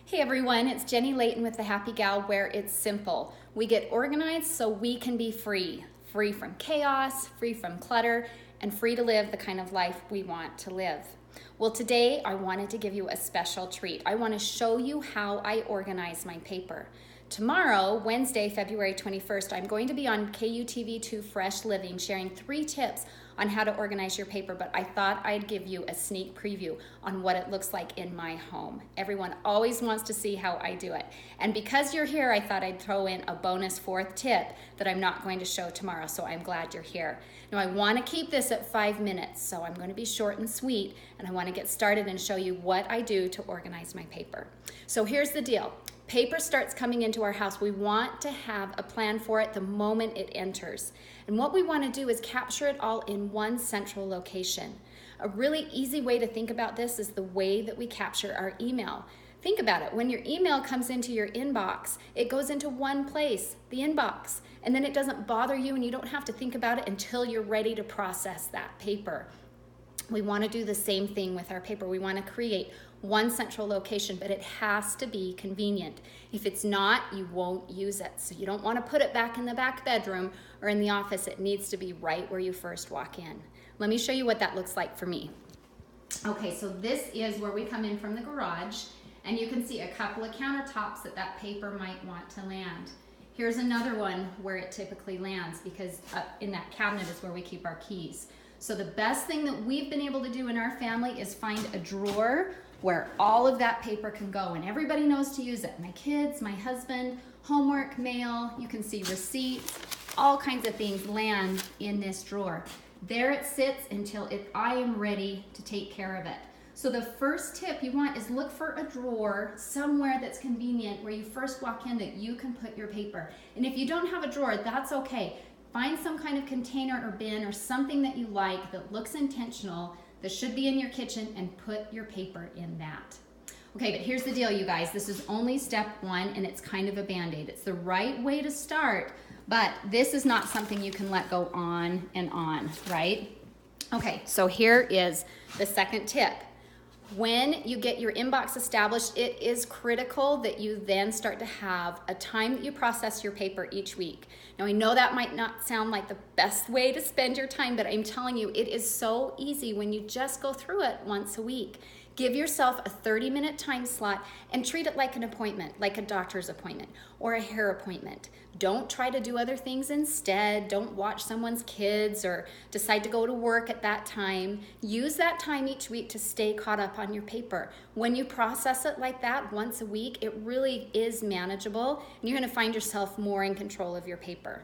Hey everyone, it's Jenny Layton with The Happy Gal, where it's simple. We get organized so we can be free. Free from chaos, free from clutter, and free to live the kind of life we want to live. Well, today I wanted to give you a special treat. I want to show you how I organize my paper. Tomorrow, Wednesday, February 21st, I'm going to be on KUTV2 Fresh Living sharing 3 tips on how to organize your paper, but I thought I'd give you a sneak preview on what it looks like in my home. Everyone always wants to see how I do it. And because you're here, I thought I'd throw in a bonus 4th tip that I'm not going to show tomorrow, so I'm glad you're here. Now, I want to keep this at 5 minutes, so I'm going to be short and sweet, and I want to get started and show you what I do to organize my paper. So here's the deal. Paper starts coming into our house. We want to have a plan for it the moment it enters. And what we want to do is capture it all in one central location. A really easy way to think about this is the way that we capture our email. Think about it. When your email comes into your inbox, it goes into one place, the inbox, and then it doesn't bother you and you don't have to think about it until you're ready to process that paper. We want to do the same thing with our paper. We want to create one central location, but it has to be convenient. If it's not, you won't use it. So you don't want to put it back in the back bedroom or in the office. It needs to be right where you first walk in. Let me show you what that looks like for me. Okay, so this is where we come in from the garage, and you can see a couple of countertops that paper might want to land. Here's another one where it typically lands, because in that cabinet is where we keep our keys. So the best thing that we've been able to do in our family is find a drawer where all of that paper can go, and everybody knows to use it. My kids, my husband, homework, mail, you can see receipts, all kinds of things land in this drawer. There it sits until I am ready to take care of it. So the first tip you want is look for a drawer somewhere that's convenient where you first walk in that you can put your paper. And if you don't have a drawer, that's okay. Find some kind of container or bin or something that you like that looks intentional that should be in your kitchen and put your paper in that. Okay, but here's the deal, you guys. This is only step 1 and it's kind of a band-aid. It's the right way to start, but this is not something you can let go on and on, right? Okay, so here is the second tip. When you get your inbox established, it is critical that you then start to have a time that you process your paper each week. Now, I know that might not sound like the best way to spend your time, but I'm telling you, it is so easy when you just go through it once a week. Give yourself a 30-minute time slot and treat it like an appointment, like a doctor's appointment or a hair appointment. Don't try to do other things instead. Don't watch someone's kids or decide to go to work at that time. Use that time each week to stay caught up on your paper. When you process it like that once a week, it really is manageable, and you're going to find yourself more in control of your paper.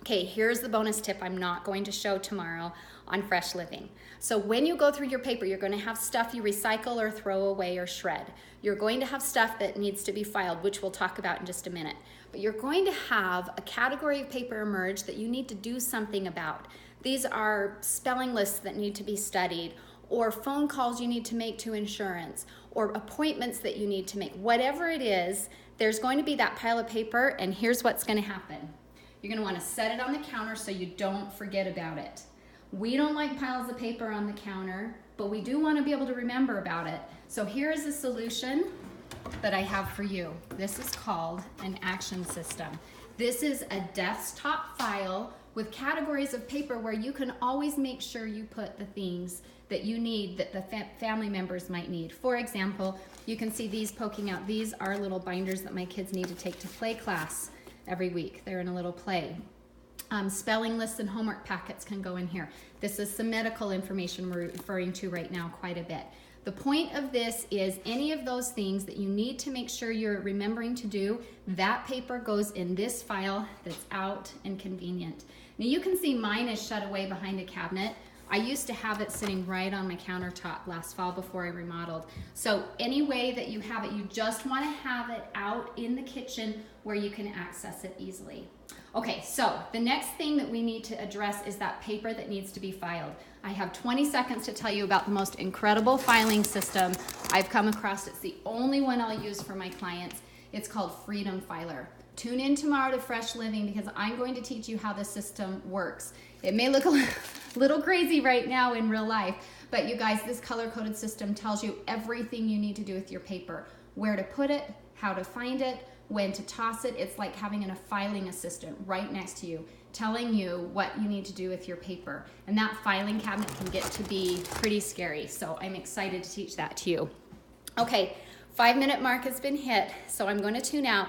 Okay, here's the bonus tip I'm not going to show tomorrow on Fresh Living. So when you go through your paper, you're going to have stuff you recycle or throw away or shred. You're going to have stuff that needs to be filed, which we'll talk about in just a minute. But you're going to have a category of paper emerge that you need to do something about. These are spelling lists that need to be studied, or phone calls you need to make to insurance, or appointments that you need to make. Whatever it is, there's going to be that pile of paper, and here's what's going to happen. You're going to want to set it on the counter so you don't forget about it. We don't like piles of paper on the counter, but we do want to be able to remember about it. So here is a solution that I have for you. This is called an action system. This is a desktop file with categories of paper where you can always make sure you put the things that you need, that the family members might need. For example, you can see these poking out. These are little binders that my kids need to take to play class every week. They're in a little play. Spelling lists and homework packets can go in here. This is some medical information we're referring to right now quite a bit. The point of this is any of those things that you need to make sure you're remembering to do, that paper goes in this file that's out and convenient. Now you can see mine is shut away behind a cabinet. I used to have it sitting right on my countertop last fall before I remodeled. So any way that you have it, you just want to have it out in the kitchen where you can access it easily. Okay, so the next thing that we need to address is that paper that needs to be filed. I have 20 seconds to tell you about the most incredible filing system I've come across. It's the only one I'll use for my clients. It's called Freedom Filer. Tune in tomorrow to Fresh Living because I'm going to teach you how the system works. It may look a little crazy right now in real life, But you guys, this color-coded system tells you everything you need to do with your paper. Where to put it, how to find it, when to toss it. It's like having a filing assistant right next to you, telling you what you need to do with your paper. And that filing cabinet can get to be pretty scary. So I'm excited to teach that to you. Okay, 5-minute mark has been hit, so I'm going to tune out.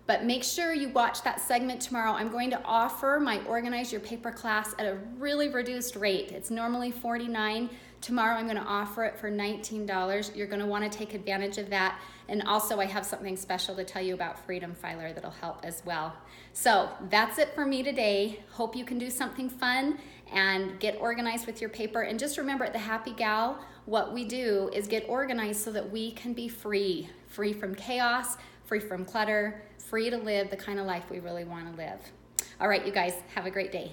But make sure you watch that segment tomorrow. I'm going to offer my Organize Your Paper class at a really reduced rate. It's normally $49. Tomorrow I'm going to offer it for $19. You're going to want to take advantage of that. And also I have something special to tell you about Freedom Filer that'll help as well. So that's it for me today. Hope you can do something fun and get organized with your paper. And just remember, at the Happy Gal, what we do is get organized so that we can be free from chaos, free from clutter, free to live the kind of life we really want to live. All right, you guys, have a great day.